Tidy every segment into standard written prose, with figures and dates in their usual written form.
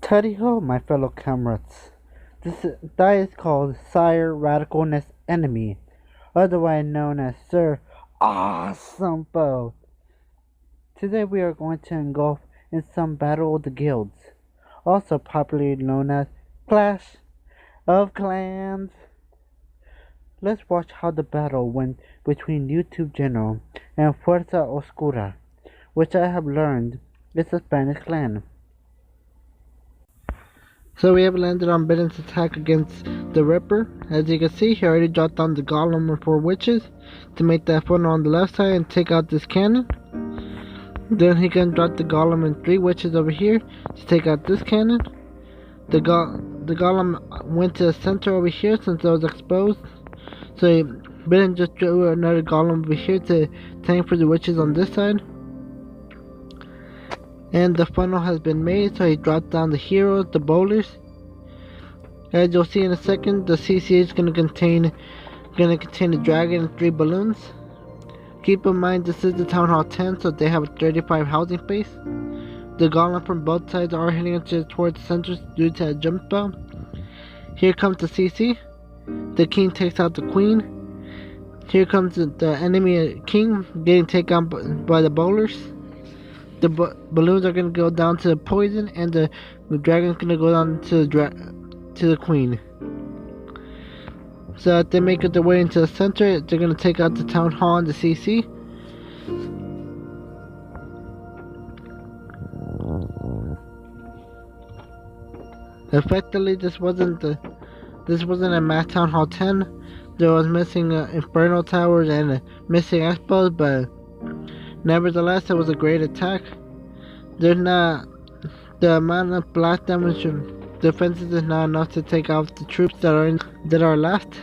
Teddy ho, my fellow comrades. That is called Sire Radicalness Enemy, otherwise known as Sir Awesome Foe. Today we are going to engulf in some Battle of the Guilds, also popularly known as Clash of Clans. Let's watch how the battle went between YouTube General and Fuerza Ozkura, which I have learned is a Spanish clan. So we have landed on Biden's attack against the Ripper. As you can see, he already dropped down the Golem and 4 Witches to make that funnel on the left side and take out this cannon. Then he can drop the Golem and 3 Witches over here to take out this cannon. The Golem went to the center over here since it was exposed. So Biden just drew another Golem over here to tank for the Witches on this side. And the funnel has been made, so he dropped down the heroes, the bowlers. As you'll see in a second, the CC is gonna contain the dragon and 3 balloons. Keep in mind this is the Town Hall 10, so they have a 35 housing space. The golem from both sides are heading towards the center due to a jump spell. Here comes the CC. The king takes out the queen. Here comes the enemy king getting taken out by the bowlers. The balloons are going to go down to the poison, and the dragon's going to go down to the queen. So if they make it their way into the center, they're going to take out the town hall and the CC. Effectively, this wasn't a mass town hall 10. There was missing inferno towers and missing expos, but nevertheless, it was a great attack. There's not the amount of blast damage defenses is not enough to take out the troops that are left.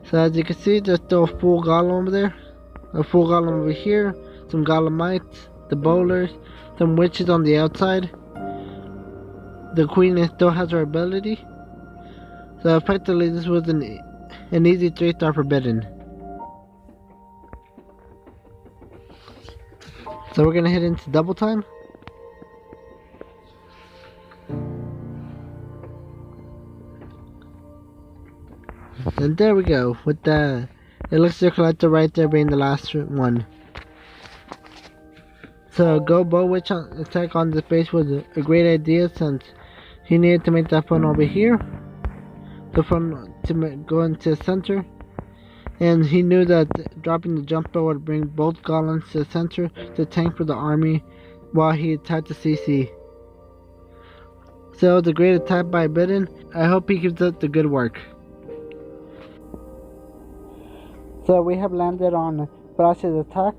So as you can see, there's still a full golem over there, a full golem over here, some golemites, the bowlers, some witches on the outside. The queen still has her ability. So effectively, this was an easy 3-star forbidden. So we're gonna head into double time. And there we go, with the elixir collector right there being the last one. So go bow witch attack on the face was a great idea, since he needed to make that funnel over here. The funnel to go into the center. And he knew that dropping the jump spell would bring both golems to the center to tank for the army while he attacked the CC. So the great attack by Biden. I hope he keeps up the good work. So we have landed on Flash's attack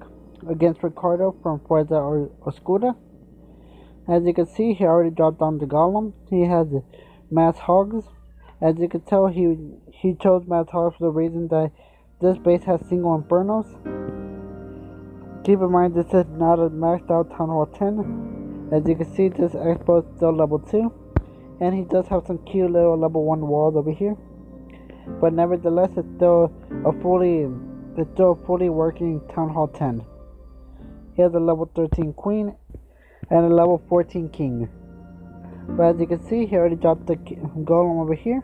against Ricardo from Fuerza Ozkura. As you can see, he already dropped down the golem. He has mass hogs. As you can tell, he chose mass hogs for the reason that this base has single infernos. Keep in mind this is not a maxed out Town Hall 10. As you can see, this expo is still level 2. And he does have some cute little level 1 walls over here. But nevertheless, it's still a fully working Town Hall 10. He has a level 13 queen and a level 14 king. But as you can see, he already dropped the golem over here.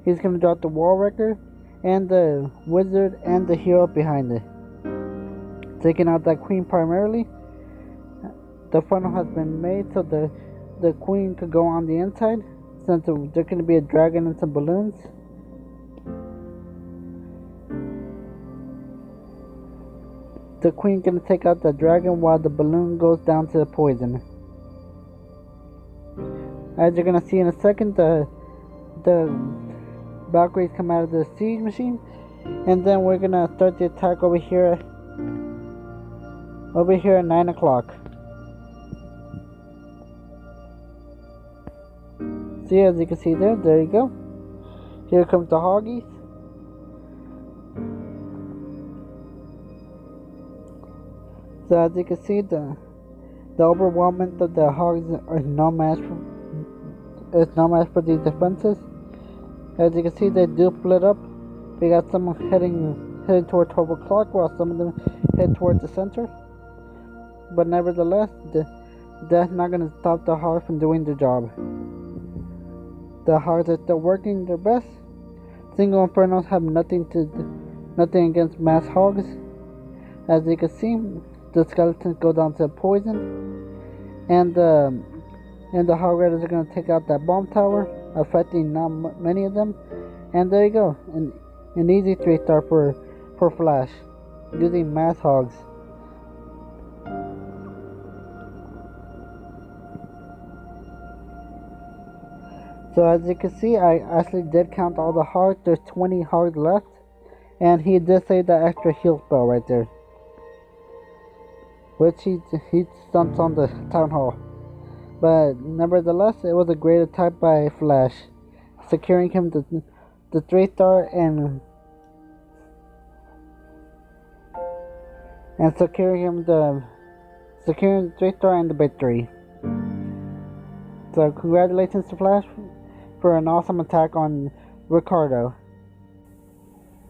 He's going to drop the wall wrecker and the wizard and the hero behind it. Taking out that queen primarily. The funnel has been made so the queen could go on the inside, since there's going to be a dragon and some balloons. The queen going to take out the dragon while the balloon goes down to the poison. As you're going to see in a second, the Valkyries come out of the siege machine, and then we're going to start the attack over here at 9 o'clock. See, as you can see there you go. Here comes the hoggies. So as you can see, the overwhelmment of the hogs is no match for these defenses. As you can see, they do split up. We got some heading toward 12 o'clock, while some of them head towards the center. But nevertheless, that's not gonna stop the Hogs from doing their job. The Hogs are still working their best. Single Infernos have nothing against mass Hogs. As you can see, the skeletons go down to poison, and the Hog Raiders are gonna take out that bomb tower, affecting not many of them. And there you go, an easy 3-star for Flash, using mass Hogs. So as you can see, I actually did count all the Hogs. There's 20 Hogs left, and he did save that extra heal spell right there, which he stunts on the Town Hall. But nevertheless, it was a great attack by Flash, securing him the 3-star and securing the 3-star and the victory. So congratulations to Flash for an awesome attack on Ricardo.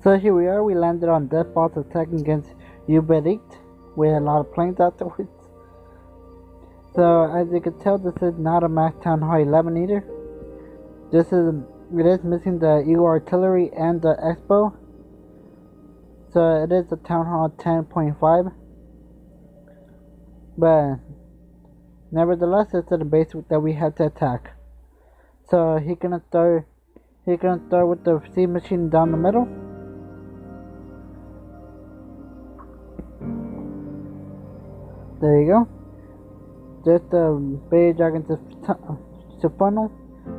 So here we are, we landed on Death Boss attacking against Uberit with a lot of planes afterwards. So as you can tell, this is not a Max Town Hall 11 either. It is missing the Eagle Artillery and the Expo. So it is a Town Hall 10.5. But nevertheless, it's the base that we had to attack. So he's gonna start with the sea machine down the middle. There you go. Just the baby dragon to funnel.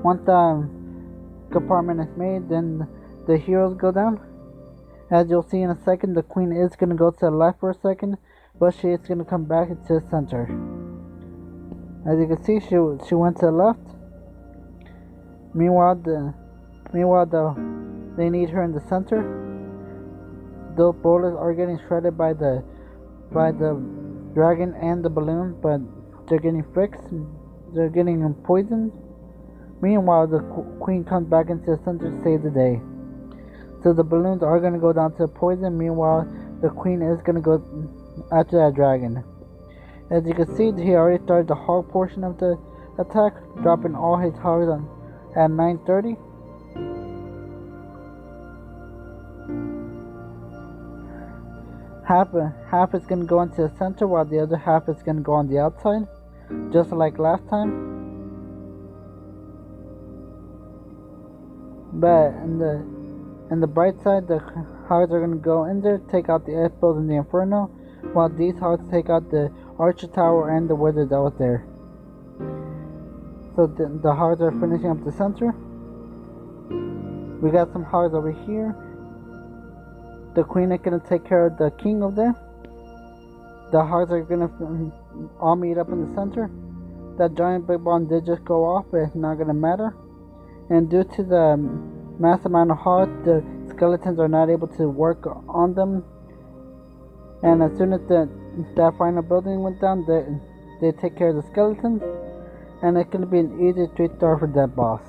Once the compartment is made, then the heroes go down. As you'll see in a second, the queen is gonna go to the left for a second, but she is gonna come back into the center. As you can see, she went to the left. Meanwhile, they need her in the center. Those bowlers are getting shredded by the dragon and the balloon, but they're getting fixed. They're getting poisoned. Meanwhile, the queen comes back into the center to save the day. So the balloons are going to go down to poison. Meanwhile, the queen is going to go after that dragon. As you can see, he already started the hog portion of the attack, dropping all his hogs at 9:30. Half is going to go into the center, while the other half is going to go on the outside, just like last time. But in the bright side, the hogs are going to go in there, take out the Expos and the Inferno, while these hogs take out the Archer Tower and the Wizard that was there. So the hogs are finishing up the center. We got some hogs over here. The queen is going to take care of the king over there. The hogs are going to all meet up in the center. That giant big bomb did just go off, but it's not going to matter. And due to the mass amount of hogs, the skeletons are not able to work on them. And as soon as that final building went down, they take care of the skeletons. And it's going to be an easy 3-star for that boss.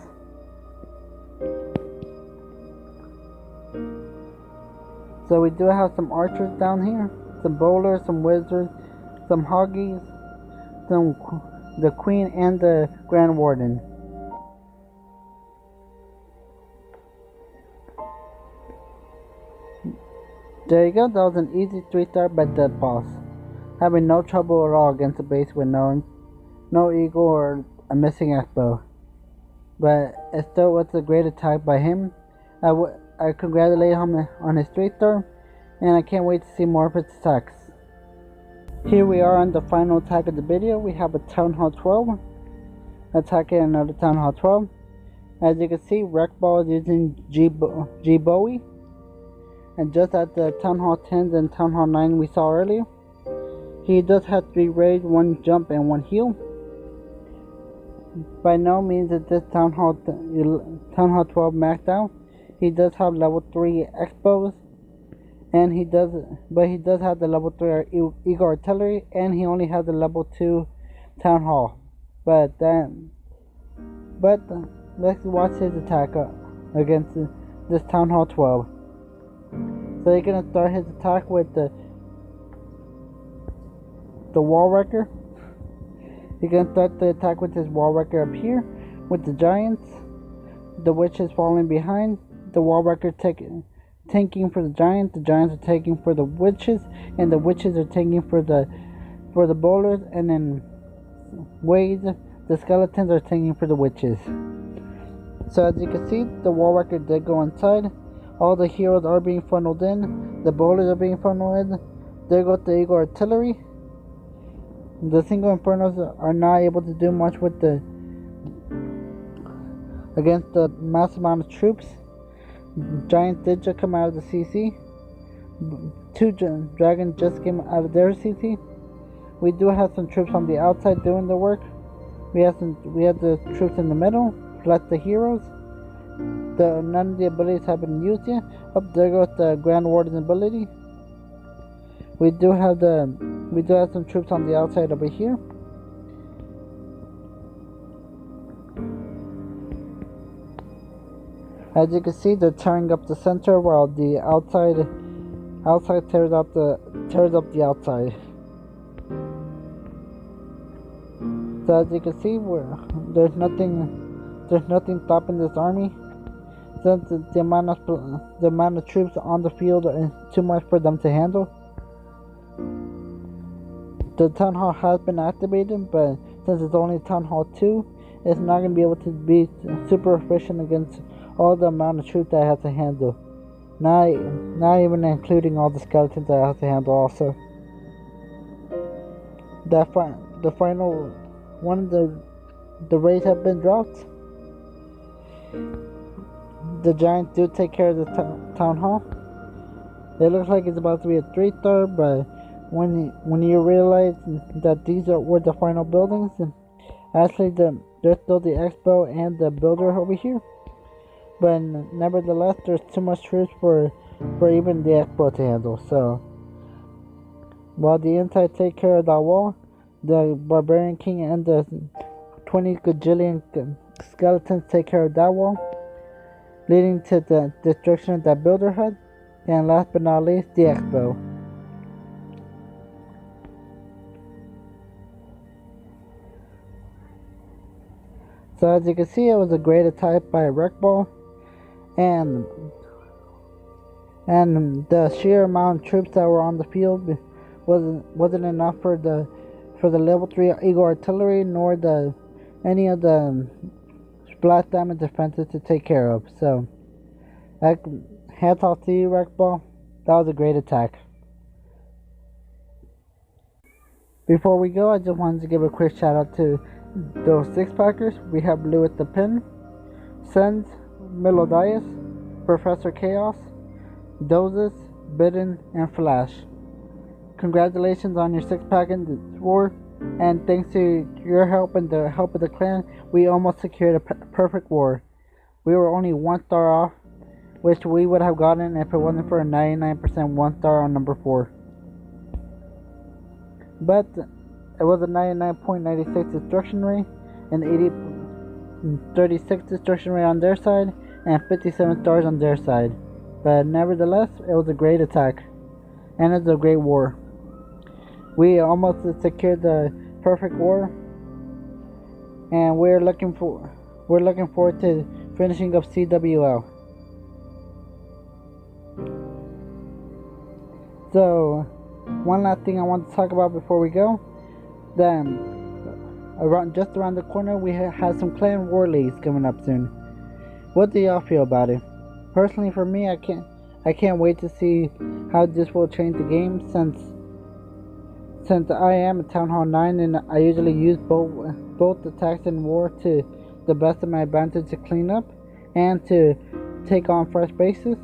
So we do have some archers down here, some bowlers, some wizards, some hoggies, the queen and the grand warden. There you go, that was an easy 3-star by that boss. Having no trouble at all against a base with no eagle or a missing expo. But it still was a great attack by him. I congratulate him on his 3-star, and I can't wait to see more of his attacks. Here we are on the final attack of the video. We have a Town Hall 12 attacking another Town Hall 12. As you can see, Wreckball is using G Bowie, and just at the Town Hall 10 and Town Hall 9 we saw earlier, he does have 3 rage, 1 jump, and 1 heal. By no means is this Town Hall 12 maxed out. He does have level 3 expos, and he does have the level 3 Eagle Artillery, and he only has the level 2 Town Hall. But let's watch his attack against this Town Hall 12. So he's gonna start his attack with the Wall Wrecker, He can start the attack with his wall wrecker up here, with the giants, the witches falling behind, the wall wrecker tanking for the giants are taking for the witches, and the witches are taking for the bowlers, and then waves, the skeletons are taking for the witches. So as you can see, the wall wrecker did go inside. All the heroes are being funneled in, the bowlers are being funneled in. There goes the Eagle artillery. The single infernos are not able to do much with against the mass amount of troops. Giants did just come out of the CC. Two dragons just came out of their CC. We do have some troops on the outside doing the work. We have the troops in the middle, plus the heroes. None of the abilities have been used yet. Up there goes the Grand Warden's ability. We do have some troops on the outside over here. As you can see, they're tearing up the center while the outside tears up the outside. So as you can see, there's nothing stopping this army. Since the amount of troops on the field is too much for them to handle. The Town Hall has been activated, but since it's only Town Hall 2, it's not going to be able to be super efficient against all the amount of troops that I have to handle. Not even including all the skeletons that I have to handle also. The final one of the raids have been dropped. The giants do take care of the Town Hall. It looks like it's about to be a 3-star, but when you realize that these were the final buildings, actually there's still the Expo and the Builder over here. But nevertheless, there's too much troops for even the Expo to handle. So while the inside take care of that wall, the Barbarian King and the 20 gajillion skeletons take care of that wall, leading to the destruction of that Builder hut, and last but not least, the Expo. So as you can see, it was a great attack by a wreck ball, and the sheer amount of troops that were on the field wasn't enough for the level 3 Eagle artillery, nor any of the splash damage defenses to take care of. So hats off to you, wreck ball. That was a great attack. Before we go, I just wanted to give a quick shout out to those 6-packers. We have Lewis the Pin, Sens, Melodias, Professor Chaos, Dozes, Bidden, and Flash. Congratulations on your 6-pack in the war, and thanks to your help and the help of the clan, we almost secured a perfect war. We were only 1 star off, which we would have gotten if it wasn't for a 99% 1 star on number 4. But it was a 99.96 destruction rate, and 36 destruction rate on their side, and 57 stars on their side. But nevertheless, it was a great attack, and it's a great war. We almost secured the perfect war, and we're looking forward to finishing up CWL. So, one last thing I want to talk about before we go. Just around the corner, we have some clan war leagues coming up soon. What do y'all feel about it? Personally, for me, I can't wait to see how this will change the game, since I am a Town Hall 9 and I usually use both attacks and war to the best of my advantage to clean up and to take on fresh bases.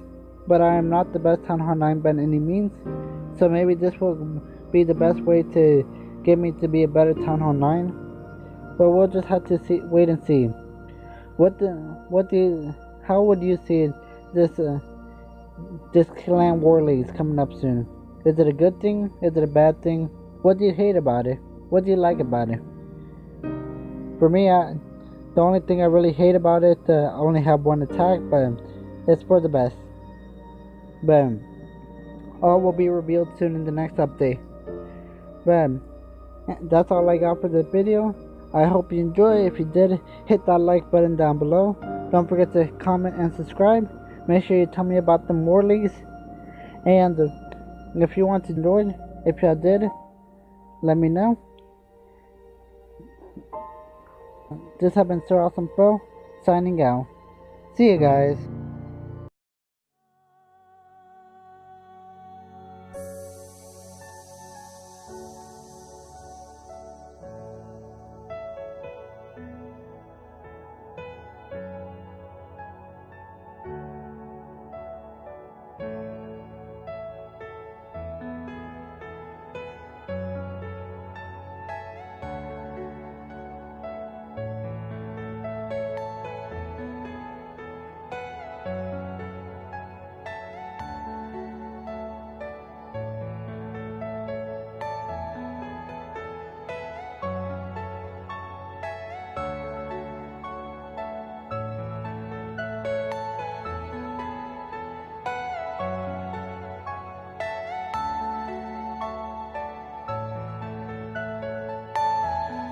But I am not the best Town Hall 9 by any means, so maybe this will be the best way to get me to be a better Town Hall 9. But we'll just have to wait and see. How would you see this clan war leagues coming up soon? Is it a good thing? Is it a bad thing? What do you hate about it? What do you like about it? For me, the only thing I really hate about it, I only have one attack, but it's for the best. But all will be revealed soon in the next update. But that's all I got for this video. I hope you enjoy. If you did, hit that like button down below. Don't forget to comment and subscribe. Make sure you tell me about the Morleys. And if you want to join, if you did, let me know. This has been Sir Awesome Pro, signing out. See you guys.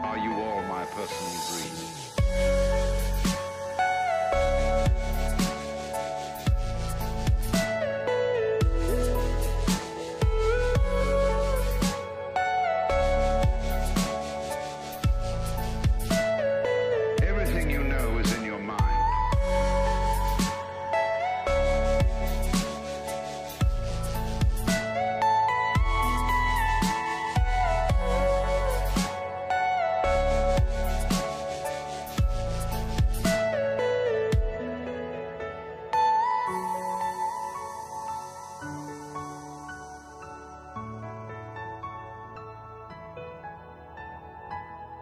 Are you all my personal dreams? Everything you know is in your mind.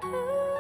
Ooh.